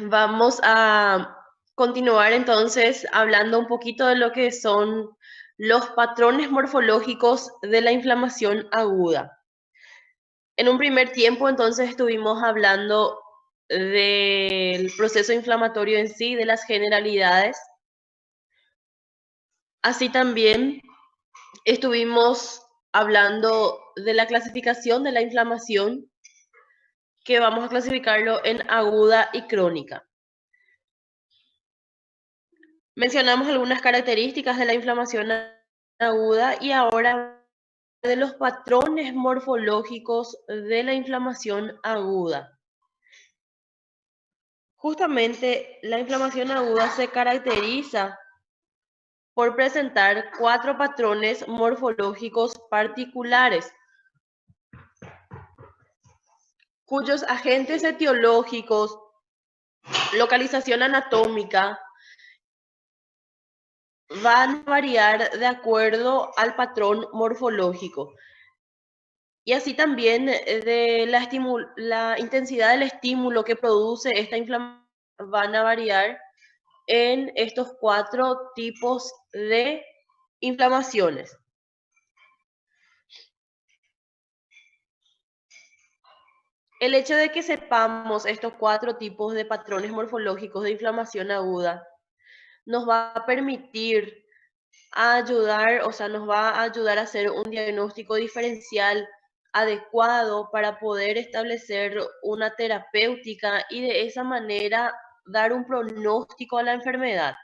Vamos a continuar entonces hablando un poquito de lo que son los patrones morfológicos de la inflamación aguda. En un primer tiempo entonces estuvimos hablando del proceso inflamatorio en sí, de las generalidades. Así también estuvimos hablando de la clasificación de la inflamación, que vamos a clasificarlo en aguda y crónica. Mencionamos algunas características de la inflamación aguda y ahora de los patrones morfológicos de la inflamación aguda. Justamente la inflamación aguda se caracteriza por presentar 4 patrones morfológicos particulares, cuyos agentes etiológicos, localización anatómica, van a variar de acuerdo al patrón morfológico. Y así también de la intensidad del estímulo que produce esta inflamación van a variar en estos 4 tipos de inflamaciones. El hecho de que sepamos estos 4 tipos de patrones morfológicos de inflamación aguda nos va a permitir ayudar, o sea, nos va a ayudar a hacer un diagnóstico diferencial adecuado para poder establecer una terapéutica y de esa manera dar un pronóstico a la enfermedad.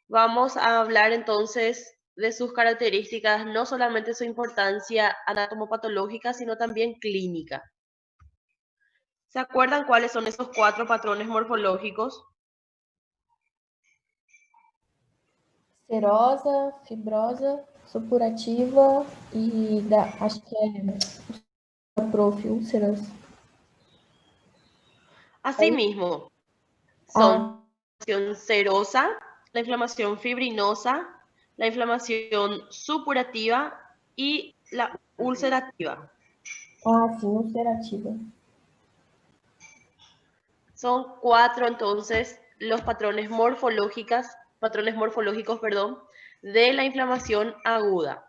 Vamos a hablar entonces de sus características, no solamente su importancia anatomopatológica, sino también clínica. ¿Se acuerdan cuáles son esos 4 patrones morfológicos? Serosa, fibrosa, supurativa e acho que é prof. Úlceras. Asimismo, Ah, son la inflamación serosa, la inflamación fibrinosa, la inflamación supurativa y la ulcerativa. sim, ulcerativa. Son 4 entonces los patrones morfológicos, perdón, de la inflamación aguda.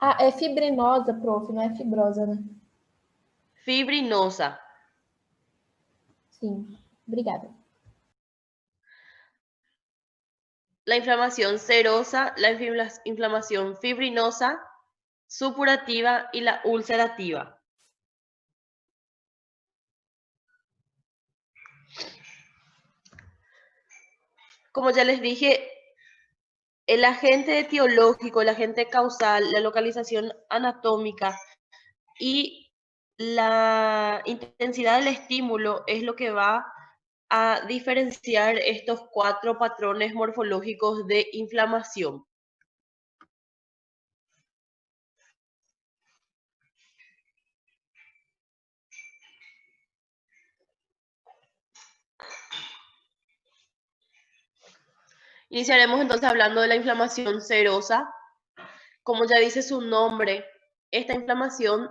Ah, é fibrinosa, prof, não é fibrosa, né? Fibrinosa. Sim, obrigada. La inflamación serosa, la inflamación fibrinosa, supurativa y la ulcerativa. Como ya les dije, el agente etiológico, el agente causal, la localización anatómica y la intensidad del estímulo es lo que va a diferenciar estos 4 patrones morfológicos de inflamación. Iniciaremos entonces hablando de la inflamación serosa. Como ya dice su nombre, esta inflamación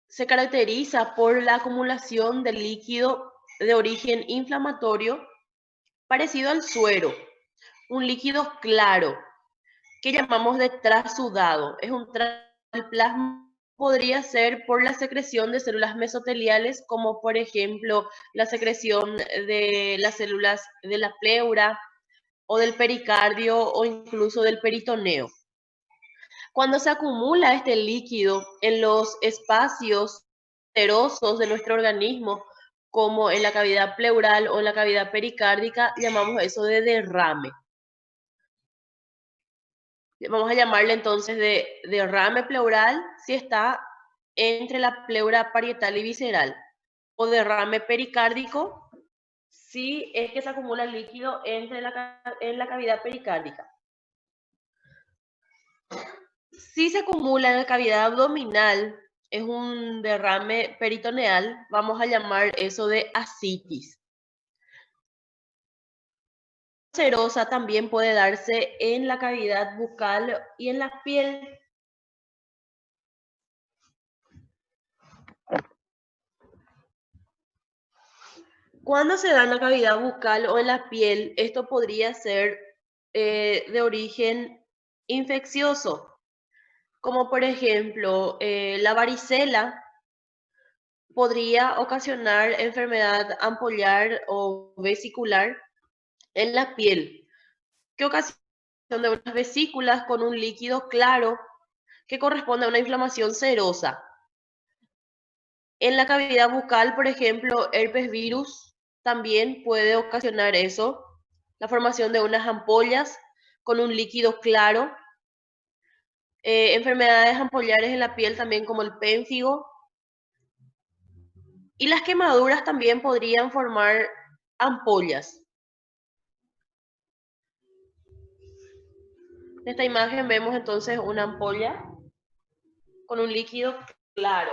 se caracteriza por la acumulación de líquido de origen inflamatorio parecido al suero, un líquido claro que llamamos de trasudado. Es un el plasma podría ser por la secreción de células mesoteliales, como por ejemplo la secreción de las células de la pleura o del pericardio o incluso del peritoneo. Cuando se acumula este líquido en los espacios serosos de nuestro organismo, como en la cavidad pleural o en la cavidad pericárdica, llamamos eso de derrame. Vamos a llamarle entonces de derrame pleural si está entre la pleura parietal y visceral, o derrame pericárdico si es que se acumula líquido en la cavidad pericárdica. Si se acumula en la cavidad abdominal, es un derrame peritoneal, vamos a llamar eso de ascitis. Serosa también puede darse en la cavidad bucal y en la piel. Cuando se da en la cavidad bucal o en la piel, esto podría ser de origen infeccioso, como por ejemplo la varicela podría ocasionar enfermedad ampollar o vesicular en la piel, que ocasiona de unas vesículas con un líquido claro que corresponde a una inflamación serosa. En la cavidad bucal, por ejemplo, herpes virus también puede ocasionar eso, la formación de unas ampollas con un líquido claro. Enfermedades ampollares en la piel también como el pénfigo. Y las quemaduras también podrían formar ampollas. En esta imagen vemos entonces una ampolla con un líquido claro.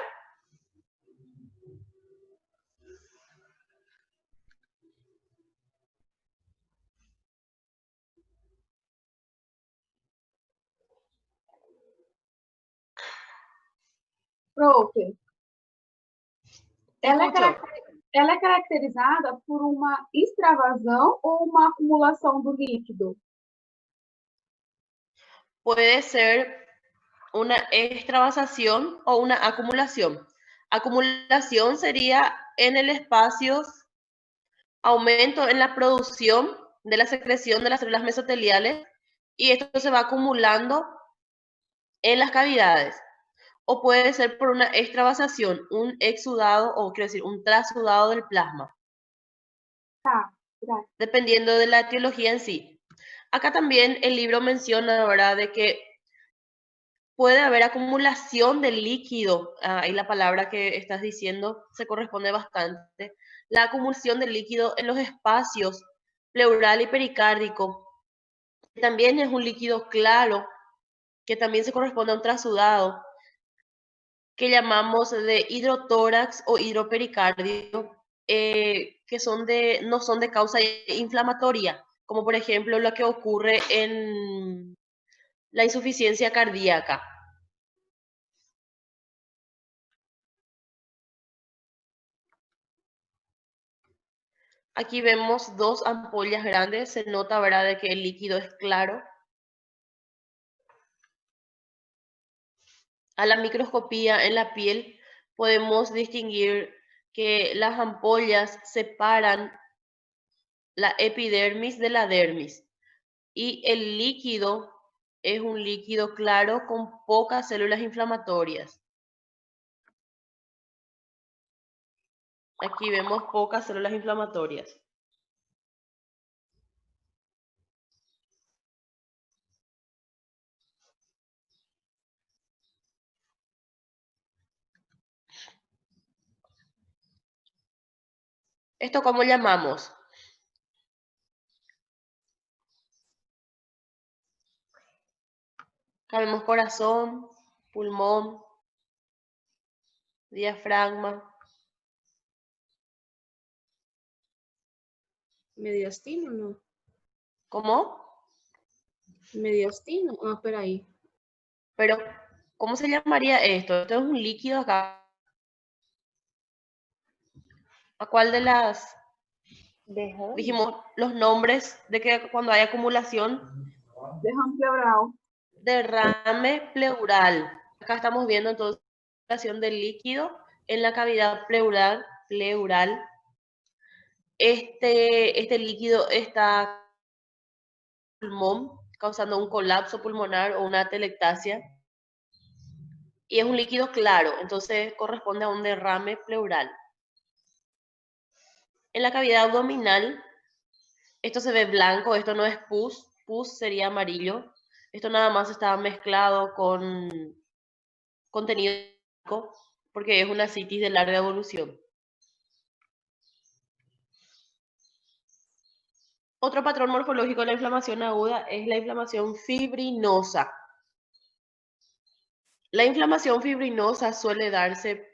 Prof, ela é, Escucho. ela é caracterizada por uma extravasão ou uma acumulação do líquido? Puede ser una extravasación o una acumulación. Acumulación sería en el espacio, aumento en la producción de la secreción de las células mesoteliales y esto se va acumulando en las cavidades. O puede ser por una extravasación, un exudado o quiero decir un trasudado del plasma. Tá, graças. Dependiendo de la etiología en sí. Acá también el libro menciona, ¿verdad?, de que puede haber acumulación de líquido, y la palabra que estás diciendo se corresponde bastante. La acumulación de líquido en los espacios pleural y pericárdico, también es un líquido claro, que también se corresponde a un trasudado, que llamamos de hidrotórax o hidropericardio, que no son de causa inflamatoria, como por ejemplo lo que ocurre en la insuficiencia cardíaca. Aquí vemos dos ampollas grandes, se nota, ¿verdad?, de que el líquido es claro. A la microscopía en la piel podemos distinguir que las ampollas separan la epidermis de la dermis y el líquido es un líquido claro con pocas células inflamatorias. Aquí vemos pocas células inflamatorias. ¿Esto cómo llamamos? Acá vemos corazón, pulmón, diafragma. Mediastino, ¿no? ¿Cómo? Mediastino. Ah, espera ahí. Pero, ¿cómo se llamaría esto? Esto es un líquido acá. ¿A cuál de las dijimos los nombres de que cuando hay acumulación? Derrame pleural. Derrame pleural. Acá estamos viendo entonces la acumulación del líquido en la cavidad pleural. Este líquido está en el pulmón, causando un colapso pulmonar o una atelectasia. Y es un líquido claro, entonces corresponde a un derrame pleural. En la cavidad abdominal, esto se ve blanco, esto no es pus, pus sería amarillo. Esto nada más está mezclado con contenido blanco, porque es una ascitis de larga evolución. Otro patrón morfológico de la inflamación aguda es la inflamación fibrinosa. La inflamación fibrinosa suele darse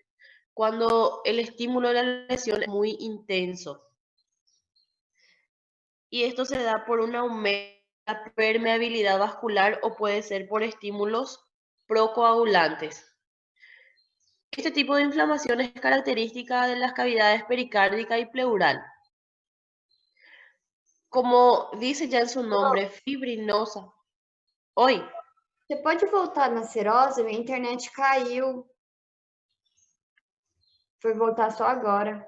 cuando el estímulo de la lesión es muy intenso. Y esto se da por un aumento de la permeabilidad vascular o puede ser por estímulos procoagulantes. Este tipo de inflamación es característica de las cavidades pericárdica y pleural. como dice ya en su nombre, fibrinosa. Oi, Você pode voltar na serosa? Minha internet caiu. Foi voltar só agora.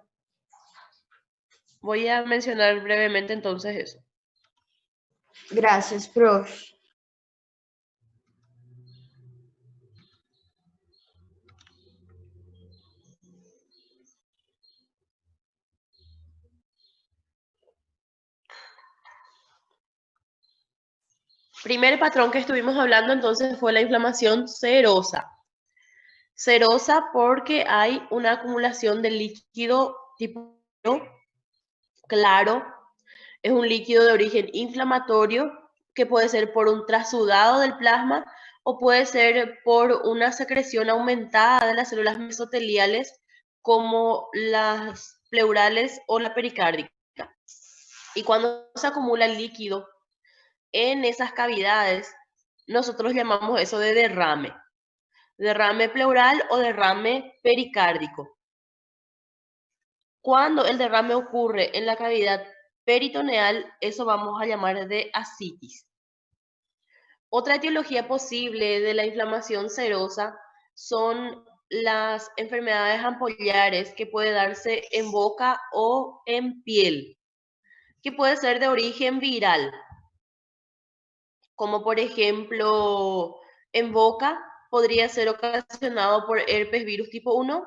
voy a mencionar brevemente entonces eso. Graças, prof. Primer patrón que estuvimos hablando entonces fue la inflamación serosa. Serosa porque hay una acumulación de líquido tipo claro. Es un líquido de origen inflamatorio que puede ser por un trasudado del plasma o puede ser por una secreción aumentada de las células mesoteliales como las pleurales o la pericárdica. Y cuando se acumula el líquido en esas cavidades, nosotros llamamos eso de derrame pleural o derrame pericárdico. Cuando el derrame ocurre en la cavidad peritoneal, eso vamos a llamar de ascitis. Otra etiología posible de la inflamación serosa son las enfermedades ampollares que puede darse en boca o en piel, que puede ser de origen viral, como por ejemplo en boca podría ser ocasionado por herpes virus tipo 1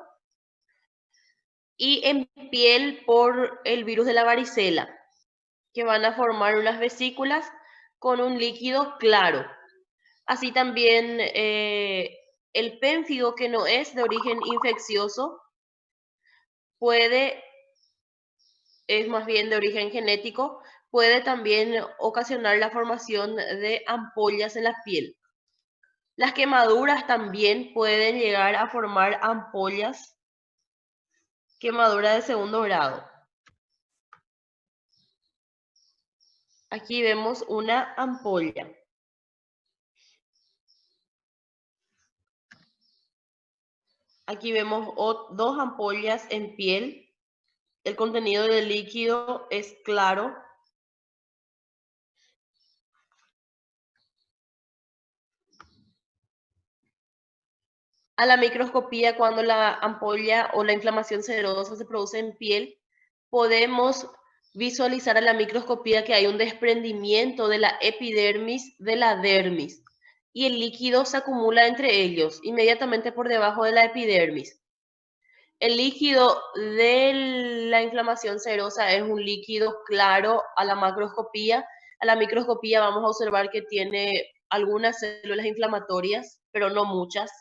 y en piel por el virus de la varicela, que van a formar unas vesículas con un líquido claro. Así también el pénfigo, que no es de origen infeccioso, es más bien de origen genético, puede también ocasionar la formación de ampollas en la piel. Las quemaduras también pueden llegar a formar ampollas, quemadura de segundo grado. Aquí vemos una ampolla. Aquí vemos dos ampollas en piel. El contenido del líquido es claro. A la microscopía, cuando la ampolla o la inflamación serosa se produce en piel, podemos visualizar a la microscopía que hay un desprendimiento de la epidermis de la dermis y el líquido se acumula entre ellos, inmediatamente por debajo de la epidermis. El líquido de la inflamación serosa es un líquido claro a la macroscopía. A la microscopía vamos a observar que tiene algunas células inflamatorias, pero no muchas.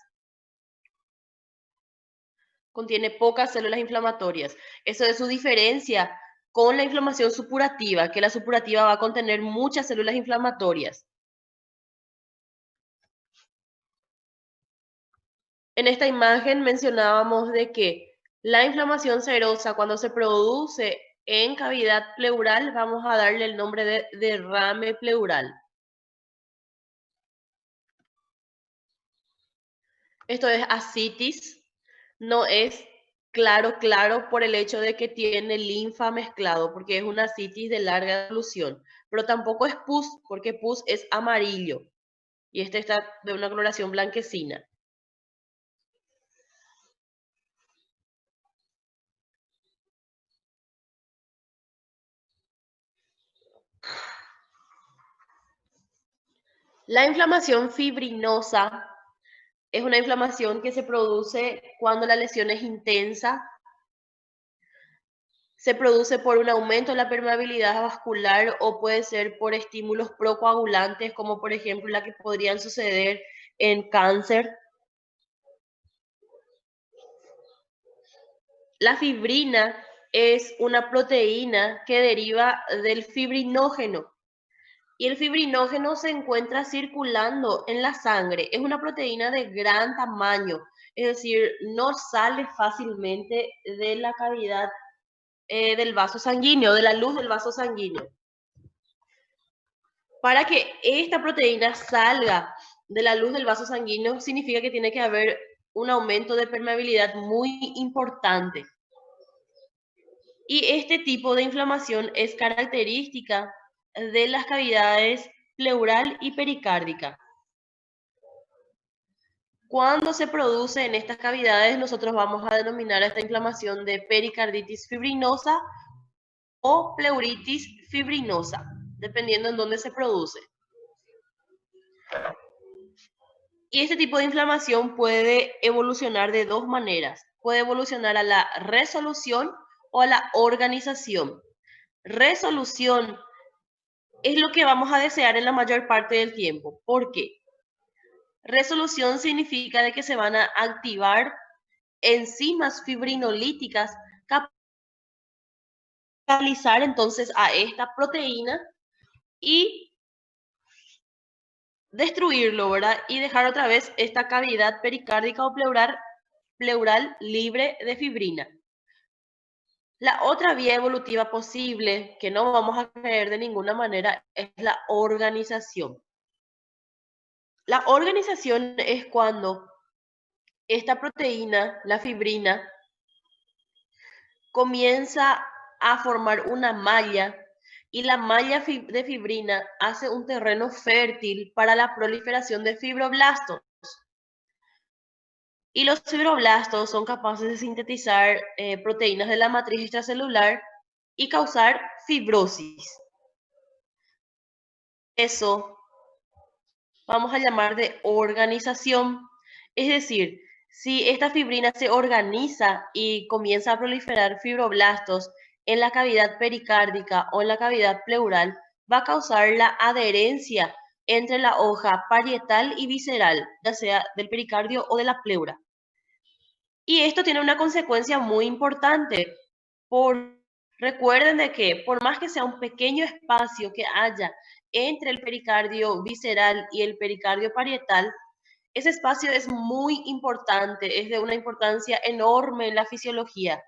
Contiene pocas células inflamatorias. Eso es su diferencia con la inflamación supurativa, que la supurativa va a contener muchas células inflamatorias. En esta imagen mencionábamos de que la inflamación serosa, cuando se produce en cavidad pleural, vamos a darle el nombre de derrame pleural. Esto es ascitis, no es claro por el hecho de que tiene linfa mezclado, porque es una ascitis de larga evolución. Pero tampoco es pus, porque pus es amarillo y este está de una coloración blanquecina. La inflamación fibrinosa es una inflamación que se produce cuando la lesión es intensa. Se produce por un aumento de la permeabilidad vascular o puede ser por estímulos procoagulantes, como por ejemplo la que podrían suceder en cáncer. La fibrina es una proteína que deriva del fibrinógeno. Y el fibrinógeno se encuentra circulando en la sangre. Es una proteína de gran tamaño, es decir, no sale fácilmente de la cavidad del vaso sanguíneo, de la luz del vaso sanguíneo. Para que esta proteína salga de la luz del vaso sanguíneo, significa que tiene que haber un aumento de permeabilidad muy importante. Y este tipo de inflamación es característica de las cavidades pleural y pericárdica. Cuando se produce en estas cavidades, nosotros vamos a denominar a esta inflamación de pericarditis fibrinosa o pleuritis fibrinosa, dependiendo en dónde se produce. Y este tipo de inflamación puede evolucionar de dos maneras. Puede evolucionar a la resolución o a la organización. Resolución es lo que vamos a desear en la mayor parte del tiempo. ¿Por qué? Resolución significa de que se van a activar enzimas fibrinolíticas capaces de catalizar entonces a esta proteína y destruirlo, ¿verdad? Y dejar otra vez esta cavidad pericárdica o pleural libre de fibrina. La otra vía evolutiva posible, que no vamos a creer de ninguna manera, es la organización. La organización es cuando esta proteína, la fibrina, comienza a formar una malla y la malla de fibrina hace un terreno fértil para la proliferación de fibroblastos. Y los fibroblastos son capaces de sintetizar proteínas de la matriz extracelular y causar fibrosis. Eso vamos a llamar de organización. Es decir, si esta fibrina se organiza y comienza a proliferar fibroblastos en la cavidad pericárdica o en la cavidad pleural, va a causar la adherencia entre la hoja parietal y visceral, ya sea del pericardio o de la pleura. Y esto tiene una consecuencia muy importante. Recuerden de que por más que sea un pequeño espacio que haya entre el pericardio visceral y el pericardio parietal, ese espacio es muy importante, es de una importancia enorme en la fisiología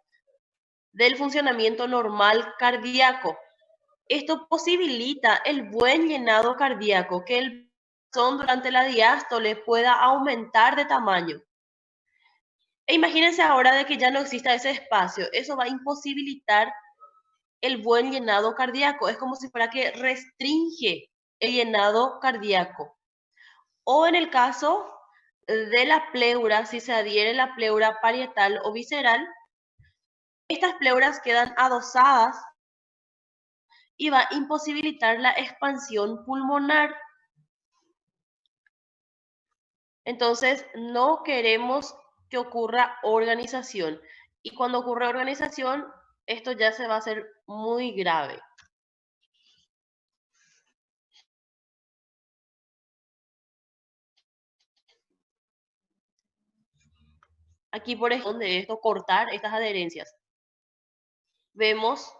del funcionamiento normal cardíaco. Esto posibilita el buen llenado cardíaco, que el corazón durante la diástole pueda aumentar de tamaño. E imagínense ahora de que ya no exista ese espacio, eso va a imposibilitar el buen llenado cardíaco, es como si fuera que restringe el llenado cardíaco. O en el caso de la pleura, si se adhiere la pleura parietal o visceral, estas pleuras quedan adosadas y va a imposibilitar la expansión pulmonar. Entonces, no queremos que ocurra organización. Y cuando ocurre organización, esto ya se va a hacer muy grave. Aquí, por ejemplo, de esto, cortar estas adherencias. Vemos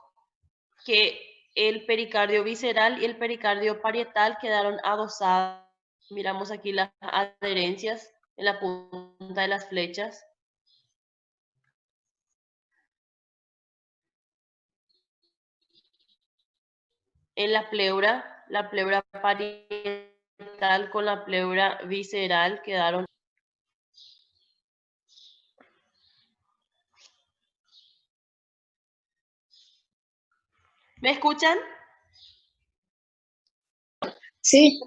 que el pericardio visceral y el pericardio parietal quedaron adosados. Miramos aquí las adherencias en la punta de las flechas. En la pleura parietal con la pleura visceral quedaron. ¿Me escuchan? Sí.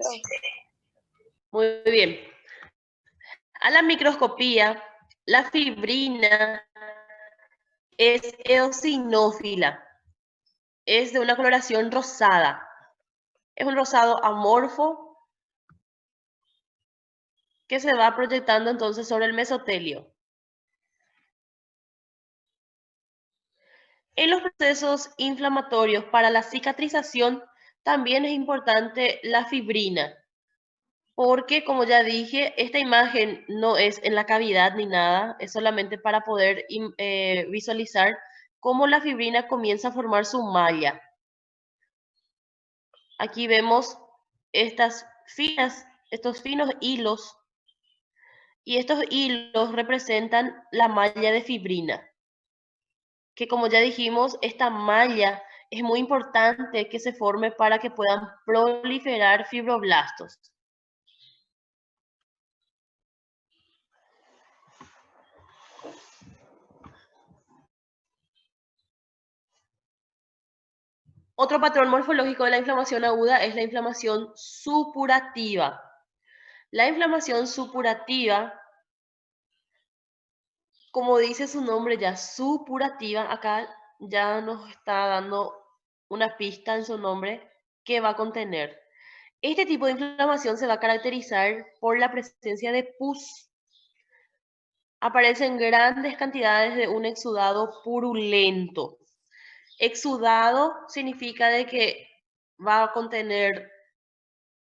Muy bien. A la microscopía, la fibrina es eosinófila. Es de una coloración rosada. Es un rosado amorfo que se va proyectando entonces sobre el mesotelio. En los procesos inflamatorios para la cicatrización también es importante la fibrina, porque como ya dije, esta imagen no es en la cavidad ni nada, es solamente para poder visualizar cómo la fibrina comienza a formar su malla. Aquí vemos estos finos hilos, y estos hilos representan la malla de fibrina, que como ya dijimos, esta malla es muy importante que se forme para que puedan proliferar fibroblastos. Otro patrón morfológico de la inflamación aguda es la inflamación supurativa. La inflamación supurativa, como dice su nombre ya, supurativa, acá ya nos está dando una pista en su nombre que va a contener. Este tipo de inflamación se va a caracterizar por la presencia de pus. Aparecen grandes cantidades de un exudado purulento. Exudado significa de que va a contener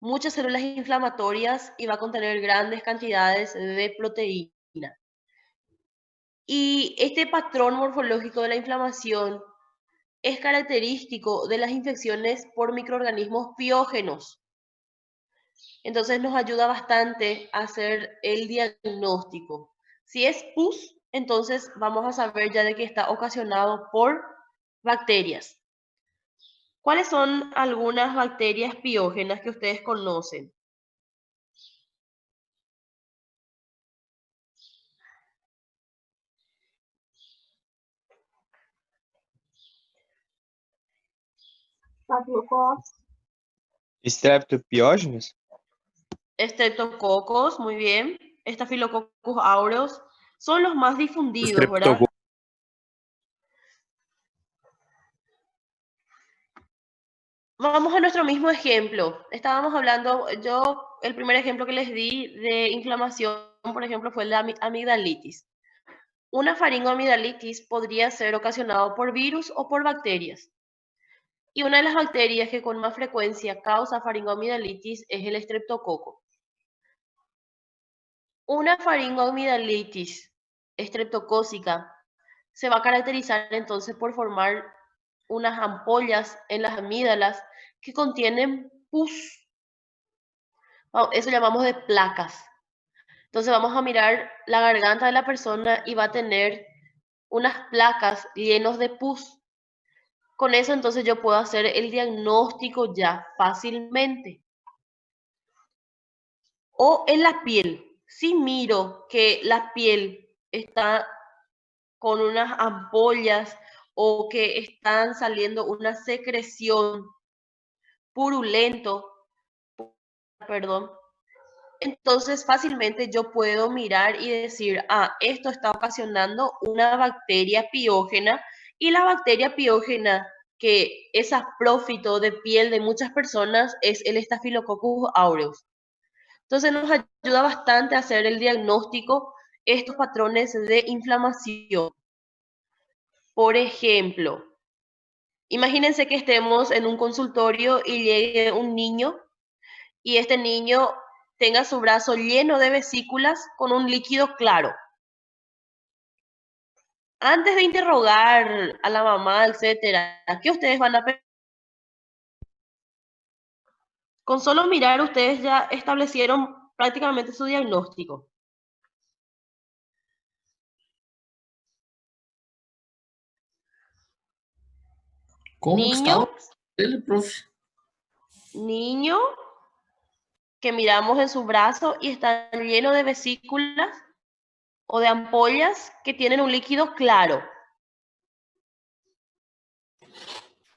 muchas células inflamatorias y va a contener grandes cantidades de proteína. Y este patrón morfológico de la inflamación es característico de las infecciones por microorganismos piógenos. Entonces nos ayuda bastante a hacer el diagnóstico. Si es pus, entonces vamos a saber ya de que está ocasionado por bacterias. ¿Cuáles son algunas bacterias piógenas que ustedes conocen? Staphylococcus, Streptopiógenes? Streptococos, muy bien. Staphylococcus aureus son los más difundidos, ¿verdad? Streptococcus. Vamos a nuestro mismo ejemplo. Estábamos hablando, el primer ejemplo que les di de inflamación, por ejemplo, fue la amigdalitis. Una faringoamigdalitis podría ser ocasionado por virus o por bacterias. Y una de las bacterias que con más frecuencia causa faringoamigdalitis es el estreptococo. Una faringoamigdalitis estreptocócica se va a caracterizar entonces por formar unas ampollas en las amígdalas que contienen pus. Eso llamamos de placas. Entonces vamos a mirar la garganta de la persona y va a tener unas placas llenos de pus. Con eso entonces yo puedo hacer el diagnóstico ya fácilmente. O en la piel. Si miro que la piel está con unas ampollas o que están saliendo una secreción purulento, perdón, entonces fácilmente yo puedo mirar y decir, esto está ocasionando una bacteria piógena y la bacteria piógena que es aprófito de piel de muchas personas es el Staphylococcus aureus. Entonces nos ayuda bastante a hacer el diagnóstico estos patrones de inflamación. Por ejemplo, imagínense que estemos en un consultorio y llegue un niño y este niño tenga su brazo lleno de vesículas con un líquido claro. Antes de interrogar a la mamá, etcétera, ¿qué ustedes van a pensar? Con solo mirar ustedes ya establecieron prácticamente su diagnóstico. Como que Niño, estava ele, prof? niño que miramos en su brazo y está lleno de vesículas o de ampollas que tienen un líquido claro.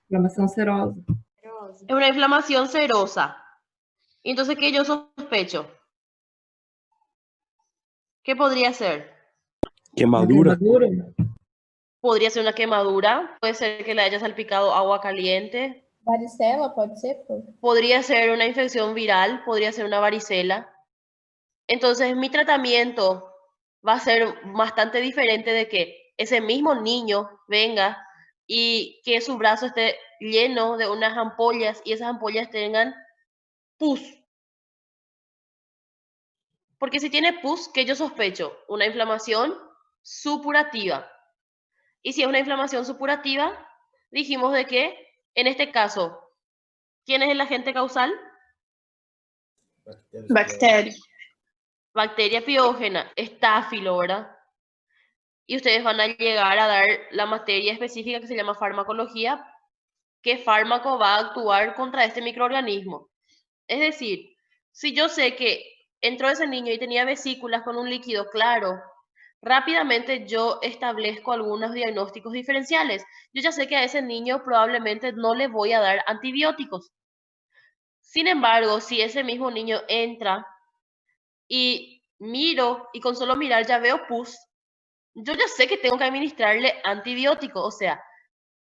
Inflamação serosa. Serosa. Es una inflamación serosa. Entonces, ¿qué yo sospecho? ¿Qué podría ser? Queimadura? Queimadura. Podría ser una quemadura, puede ser que le haya salpicado agua caliente, Varicela pode ser, prof? podría ser una infección viral, podría ser una varicela. Entonces, mi tratamiento va a ser bastante diferente de que ese mismo niño venga y que su brazo esté lleno de unas ampollas y esas ampollas tengan pus. Porque si tiene pus, ¿qué yo sospecho? Una inflamación supurativa. Y si es una inflamación supurativa, dijimos de que, en este caso, ¿quién es el agente causal? bactéria. Bacteria piógena, estáfilo, ¿verdad? Y ustedes van a llegar a dar la materia específica que se llama farmacología, qué fármaco va a actuar contra este microorganismo. Es decir, si yo sé que entró ese niño y tenía vesículas con un líquido claro, rápidamente yo establezco algunos diagnósticos diferenciales. Yo ya sé que a ese niño probablemente no le voy a dar antibióticos. Sin embargo, si ese mismo niño entra y miro y con solo mirar ya veo pus, yo ya sé que tengo que administrarle antibiótico. O sea,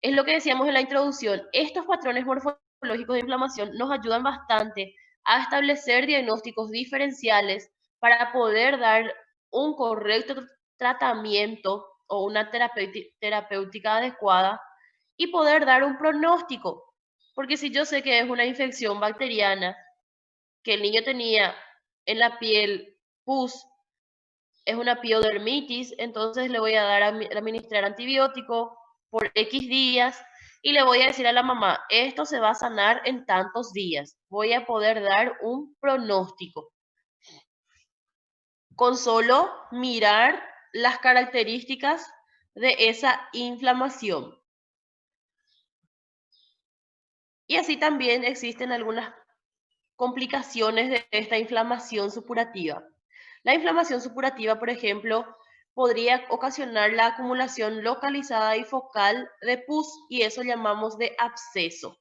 es lo que decíamos en la introducción. Estos patrones morfológicos de inflamación nos ayudan bastante a establecer diagnósticos diferenciales para poder dar un correcto tratamiento o una terapéutica adecuada y poder dar un pronóstico. Porque si yo sé que es una infección bacteriana, que el niño tenía en la piel pus, es una piodermitis, entonces le voy a dar a administrar antibiótico por X días y le voy a decir a la mamá, esto se va a sanar en tantos días. Voy a poder dar un pronóstico con solo mirar las características de esa inflamación. Y así también existen algunas complicaciones de esta inflamación supurativa. La inflamación supurativa, por ejemplo, podría ocasionar la acumulación localizada y focal de pus y eso llamamos de absceso.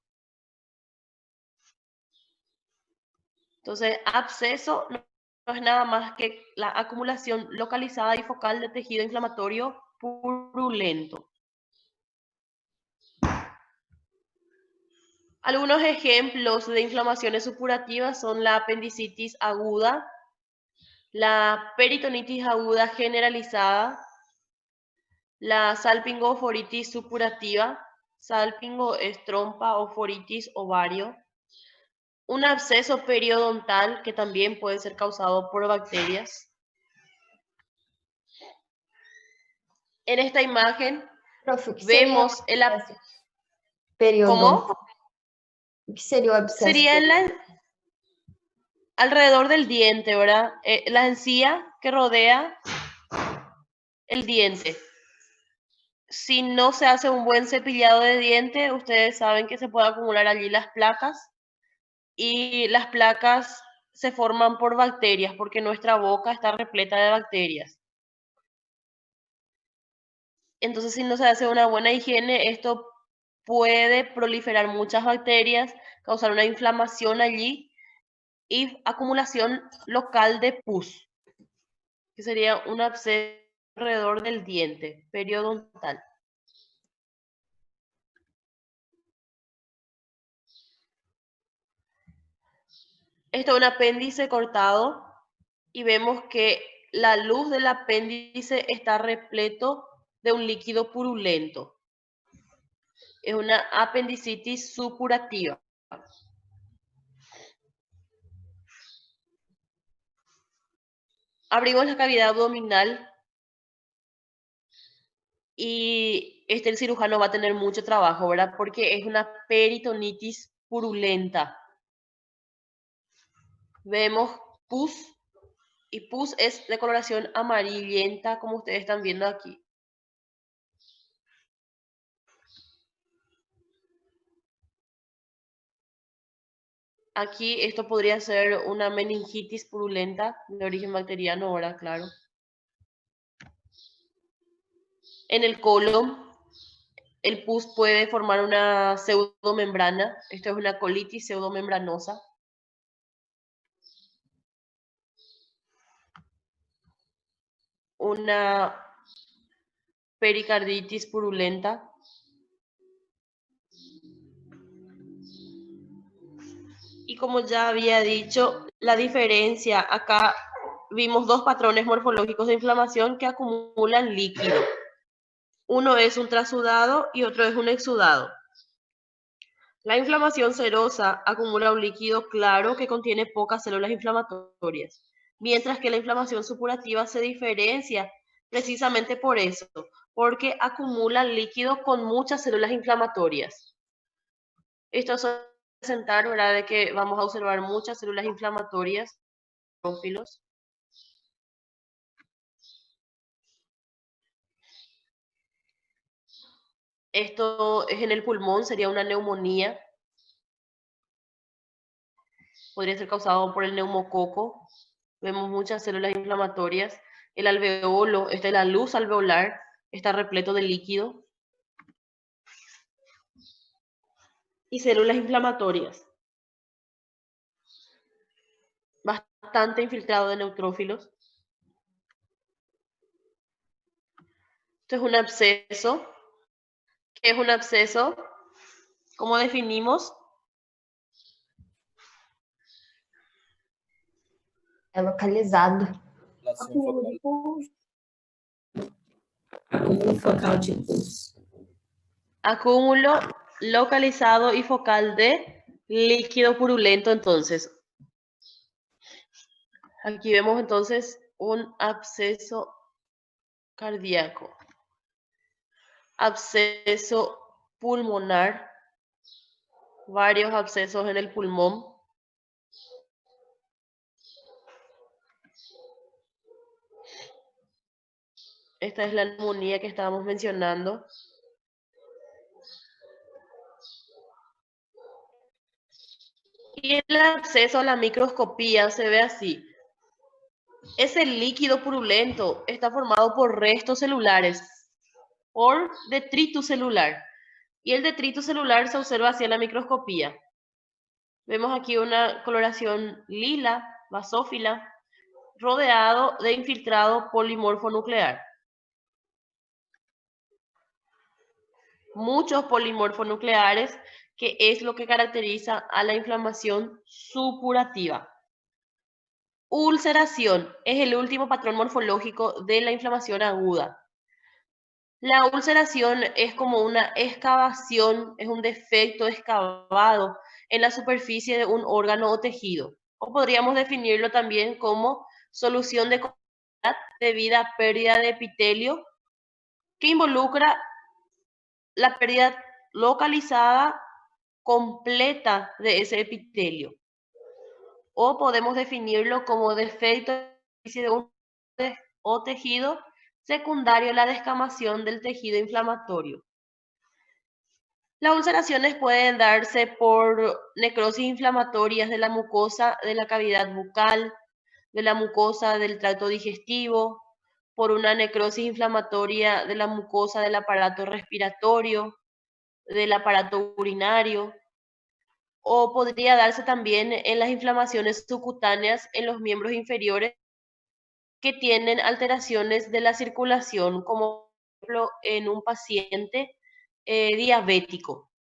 Entonces, absceso no es nada más que la acumulación localizada y focal de tejido inflamatorio purulento. Algunos ejemplos de inflamaciones supurativas son la apendicitis aguda, la peritonitis aguda generalizada, la salpingoforitis supurativa, salpingo es trompa o foritis ovario, un absceso periodontal que también puede ser causado por bacterias. En esta imagen Prof, o que seria vemos el abscesso periodontal? ¿Cómo? O que seria o abscesso Sería alrededor del diente, ¿verdad? La encía que rodea el diente. Si no se hace un buen cepillado de diente, ustedes saben que se puede acumular allí las placas y las placas se forman por bacterias porque nuestra boca está repleta de bacterias. Entonces, si no se hace una buena higiene, esto puede proliferar muchas bacterias, causar una inflamación allí y acumulación local de pus, que sería un absceso alrededor del diente periodontal. Esto es un apéndice cortado y vemos que la luz del apéndice está repleto de un líquido purulento. Es una apendicitis supurativa. Abrimos la cavidad abdominal y el cirujano va a tener mucho trabajo, ¿verdad? Porque es una peritonitis purulenta. Vemos pus y pus es de coloración amarillenta, como ustedes están viendo aquí. Aquí esto podría ser una meningitis purulenta de origen bacteriano, ahora claro. En el colon, el pus puede formar una pseudomembrana. Esto es una colitis pseudomembranosa. Una pericarditis purulenta. Y como ya había dicho, la diferencia, acá vimos dos patrones morfológicos de inflamación que acumulan líquido. Uno es un trasudado y otro es un exudado. La inflamación serosa acumula un líquido claro que contiene pocas células inflamatorias, mientras que la inflamación supurativa se diferencia precisamente por eso, porque acumula líquido con muchas células inflamatorias. Esto es presentar, ¿verdad?, de que vamos a observar muchas células inflamatorias, neutrófilos. Esto es en el pulmón, sería una neumonía. Podría ser causado por el neumococo. Vemos muchas células inflamatorias. el alveolo, la luz alveolar, está repleto de líquido. Y células inflamatorias. Bastante infiltrado de neutrófilos. Esto es un absceso. ¿Qué es un absceso? ¿Cómo definimos? É localizado. Acúmulo de pus, Acúmulo focal de pus. Acúmulo localizado y focal de líquido purulento, entonces. Aquí vemos entonces un absceso cardíaco. Absceso pulmonar. Varios abscesos en el pulmón. Esta es la neumonía que estábamos mencionando. Y el absceso a la microscopía se ve así. Ese líquido purulento está formado por restos celulares, por detritus celular. Y el detritus celular se observa así en la microscopía. Vemos aquí una coloración lila, basófila, rodeado de infiltrado polimorfo nuclear. Muchos polimorfonucleares, que es lo que caracteriza a la inflamación supurativa. Ulceración es el último patrón morfológico de la inflamación aguda. La ulceración es como una excavación, es un defecto excavado en la superficie de un órgano o tejido. O podríamos definirlo también como solución de complejidad debida a pérdida de epitelio que involucra la pérdida localizada completa de ese epitelio. O podemos definirlo como defecto de un o tejido secundario a la descamación del tejido inflamatorio. Las ulceraciones pueden darse por necrosis inflamatorias de la mucosa de la cavidad bucal, de la mucosa del tracto digestivo, por una necrosis inflamatoria de la mucosa del aparato respiratorio, del aparato urinario, o podría darse también en las inflamaciones subcutáneas en los miembros inferiores que tienen alteraciones de la circulación, como por ejemplo en un paciente diabético.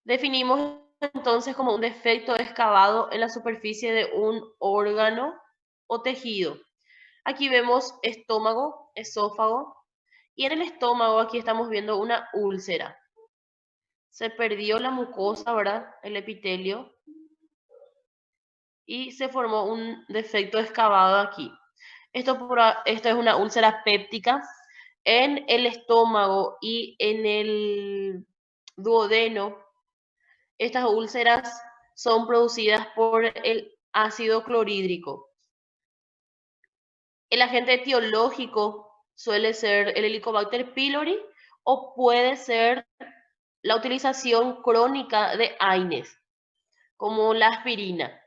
Definimos entonces como un defecto excavado en la superficie de un órgano o tejido. Aquí vemos estómago, esófago, y en el estómago aquí estamos viendo una úlcera. Se perdió la mucosa, ¿verdad? El epitelio. Y se formó un defecto excavado aquí. Esto es una úlcera péptica en el estómago y en el duodeno. Estas úlceras son producidas por el ácido clorhídrico. El agente etiológico suele ser el Helicobacter pylori o puede ser la utilización crónica de AINES, como la aspirina.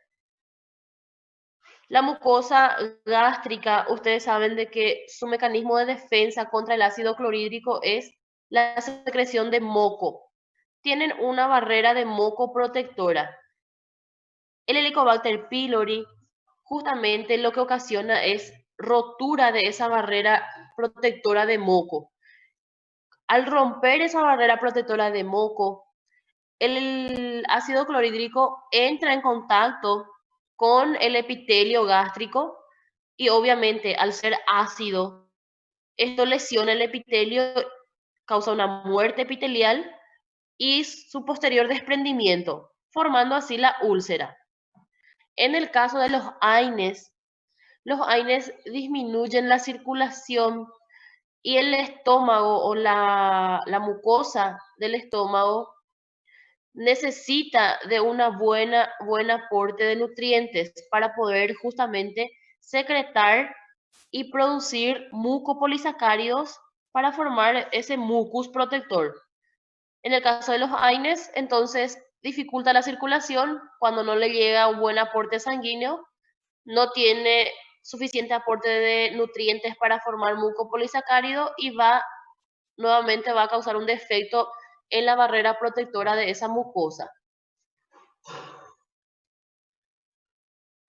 La mucosa gástrica, ustedes saben de que su mecanismo de defensa contra el ácido clorhídrico es la secreción de moco. Tienen una barrera de moco protectora. El Helicobacter pylori justamente lo que ocasiona es rotura de esa barrera protectora de moco. Al romper esa barrera protectora de moco, el ácido clorhídrico entra en contacto con el epitelio gástrico y obviamente al ser ácido, esto lesiona el epitelio, causa una muerte epitelial y su posterior desprendimiento, formando así la úlcera. En el caso de los AINES disminuyen la circulación y el estómago o la mucosa del estómago necesita de una buen aporte de nutrientes para poder justamente secretar y producir mucopolisacáridos para formar ese mucus protector. En el caso de los AINES, entonces dificulta la circulación cuando no le llega un buen aporte sanguíneo, no tiene suficiente aporte de nutrientes para formar mucopolisacárido y nuevamente va a causar un defecto en la barrera protectora de esa mucosa.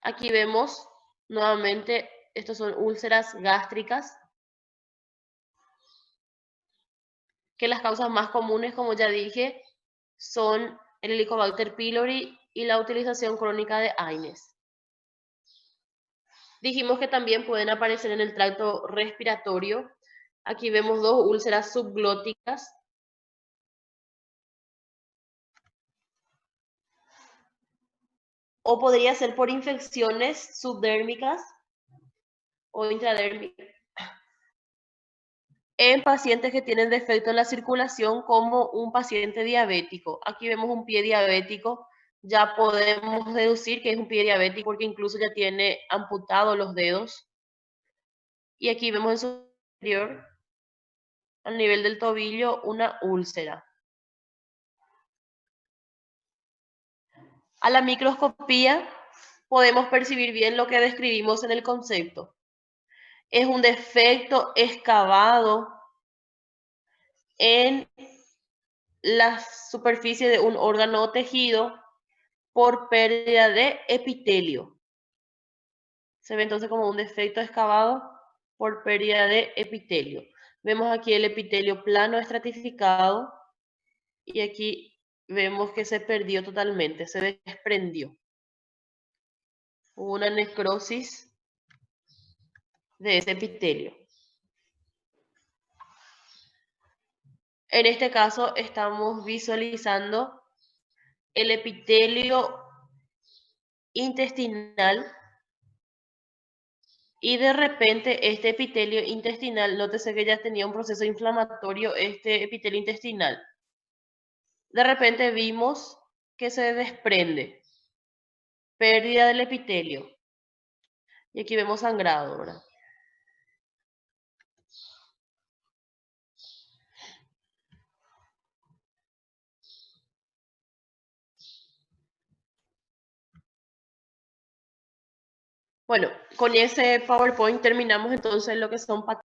Aquí vemos nuevamente, estos son úlceras gástricas, que las causas más comunes, como ya dije, son el Helicobacter pylori y la utilización crónica de AINES. Dijimos que también pueden aparecer en el tracto respiratorio. Aquí vemos dos úlceras subglóticas. O podría ser por infecciones subdérmicas o intradérmicas en pacientes que tienen defecto en la circulación, como un paciente diabético. Aquí vemos un pie diabético. Ya podemos deducir que es un pie diabético porque incluso ya tiene amputados los dedos. Y aquí vemos en su interior, al nivel del tobillo, una úlcera. A la microscopía podemos percibir bien lo que describimos en el concepto. Es un defecto excavado en la superficie de un órgano o tejido por pérdida de epitelio. Se ve entonces como un defecto excavado por pérdida de epitelio. Vemos aquí el epitelio plano estratificado y aquí vemos que se perdió totalmente, se desprendió. Hubo una necrosis de ese epitelio. En este caso estamos visualizando el epitelio intestinal y de repente este epitelio intestinal, nótese que ya tenía un proceso inflamatorio este epitelio intestinal. De repente vimos que se desprende, pérdida del epitelio. Y aquí vemos sangrado, ¿verdad? Bueno, con ese PowerPoint terminamos entonces lo que son